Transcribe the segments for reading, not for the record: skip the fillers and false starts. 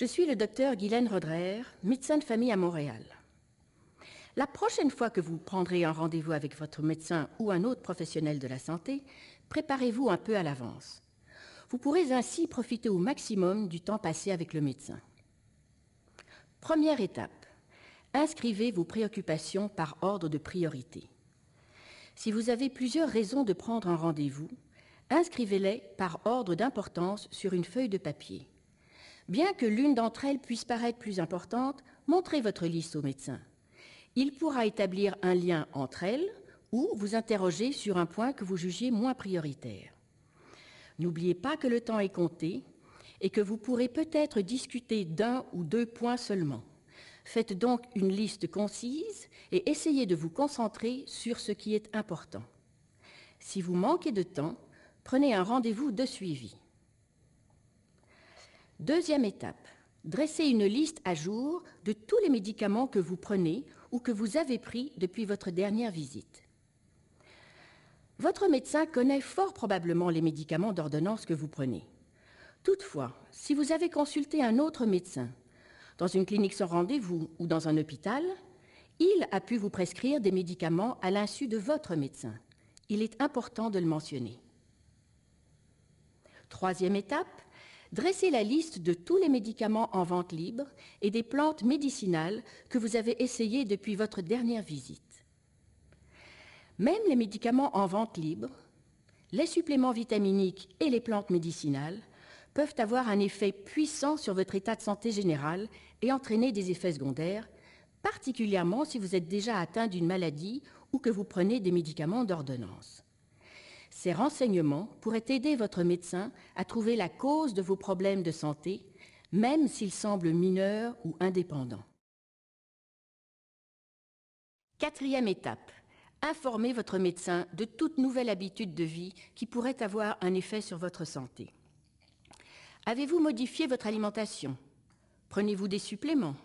Je suis le docteur Guylaine Roderer, médecin de famille à Montréal. La prochaine fois que vous prendrez un rendez-vous avec votre médecin ou un autre professionnel de la santé, préparez-vous un peu à l'avance. Vous pourrez ainsi profiter au maximum du temps passé avec le médecin. Première étape, inscrivez vos préoccupations par ordre de priorité. Si vous avez plusieurs raisons de prendre un rendez-vous, inscrivez-les par ordre d'importance sur une feuille de papier. Bien que l'une d'entre elles puisse paraître plus importante, montrez votre liste au médecin. Il pourra établir un lien entre elles ou vous interroger sur un point que vous jugiez moins prioritaire. N'oubliez pas que le temps est compté et que vous pourrez peut-être discuter d'un ou deux points seulement. Faites donc une liste concise et essayez de vous concentrer sur ce qui est important. Si vous manquez de temps, prenez un rendez-vous de suivi. Deuxième étape, dressez une liste à jour de tous les médicaments que vous prenez ou que vous avez pris depuis votre dernière visite. Votre médecin connaît fort probablement les médicaments d'ordonnance que vous prenez. Toutefois, si vous avez consulté un autre médecin, dans une clinique sans rendez-vous ou dans un hôpital, il a pu vous prescrire des médicaments à l'insu de votre médecin. Il est important de le mentionner. Troisième étape, dressez la liste de tous les médicaments en vente libre et des plantes médicinales que vous avez essayées depuis votre dernière visite. Même les médicaments en vente libre, les suppléments vitaminiques et les plantes médicinales peuvent avoir un effet puissant sur votre état de santé général et entraîner des effets secondaires, particulièrement si vous êtes déjà atteint d'une maladie ou que vous prenez des médicaments d'ordonnance. Ces renseignements pourraient aider votre médecin à trouver la cause de vos problèmes de santé, même s'ils semblent mineurs ou indépendants. Quatrième étape, informez votre médecin de toute nouvelle habitude de vie qui pourrait avoir un effet sur votre santé. Avez-vous modifié votre alimentation? Prenez-vous des suppléments?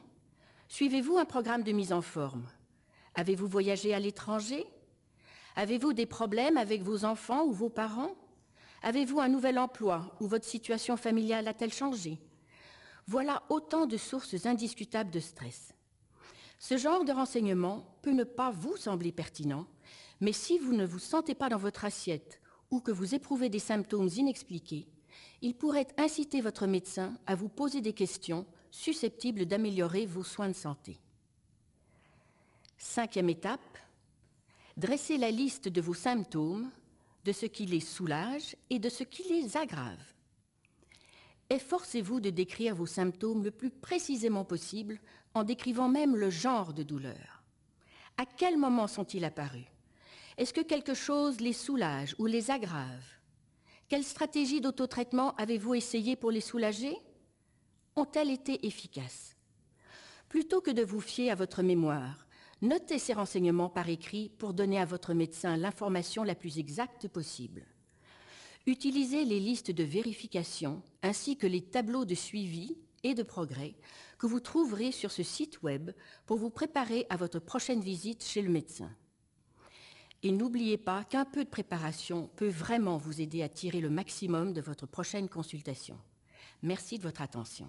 Suivez-vous un programme de mise en forme? Avez-vous voyagé à l'étranger? Avez-vous des problèmes avec vos enfants ou vos parents? Avez-vous un nouvel emploi ou votre situation familiale a-t-elle changé? Voilà autant de sources indiscutables de stress. Ce genre de renseignements peut ne pas vous sembler pertinent, mais si vous ne vous sentez pas dans votre assiette ou que vous éprouvez des symptômes inexpliqués, il pourrait inciter votre médecin à vous poser des questions susceptibles d'améliorer vos soins de santé. Cinquième étape, dressez la liste de vos symptômes, de ce qui les soulage et de ce qui les aggrave. Efforcez-vous de décrire vos symptômes le plus précisément possible en décrivant même le genre de douleur. À quel moment sont-ils apparus? Est-ce que quelque chose les soulage ou les aggrave? Quelle stratégie d'autotraitement avez-vous essayé pour les soulager? Ont-elles été efficaces? Plutôt que de vous fier à votre mémoire, notez ces renseignements par écrit pour donner à votre médecin l'information la plus exacte possible. Utilisez les listes de vérification ainsi que les tableaux de suivi et de progrès que vous trouverez sur ce site web pour vous préparer à votre prochaine visite chez le médecin. Et n'oubliez pas qu'un peu de préparation peut vraiment vous aider à tirer le maximum de votre prochaine consultation. Merci de votre attention.